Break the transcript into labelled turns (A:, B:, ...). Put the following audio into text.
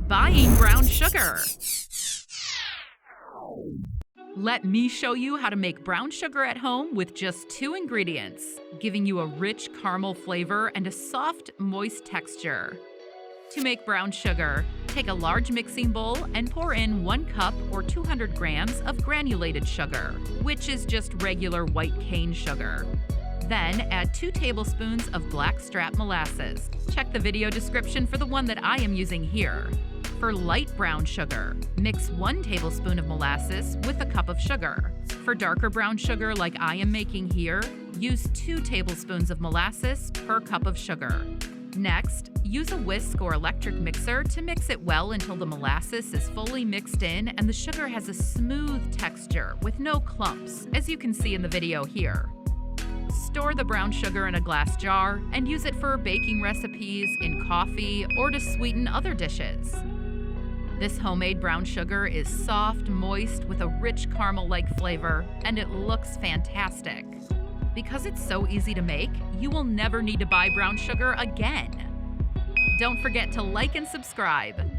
A: buying brown sugar. Let me show you how to make brown sugar at home with just 2 ingredients, giving you a rich caramel flavor and a soft, moist texture. To make brown sugar, take a large mixing bowl and pour in 1 cup or 200 grams of granulated sugar, which is just regular white cane sugar. Then add 2 tablespoons of blackstrap molasses. Check the video description for the one that I am using here. For light brown sugar, mix 1 tablespoon of molasses with a cup of sugar. For darker brown sugar like I am making here, use 2 tablespoons of molasses per cup of sugar. Next, use a whisk or electric mixer to mix it well until the molasses is fully mixed in and the sugar has a smooth texture with no clumps, as you can see in the video here. Store the brown sugar in a glass jar and use it for baking recipes, in coffee, or to sweeten other dishes. This homemade brown sugar is soft, moist, with a rich caramel-like flavor, and it looks fantastic. Because it's so easy to make, you will never need to buy brown sugar again. Don't forget to like and subscribe.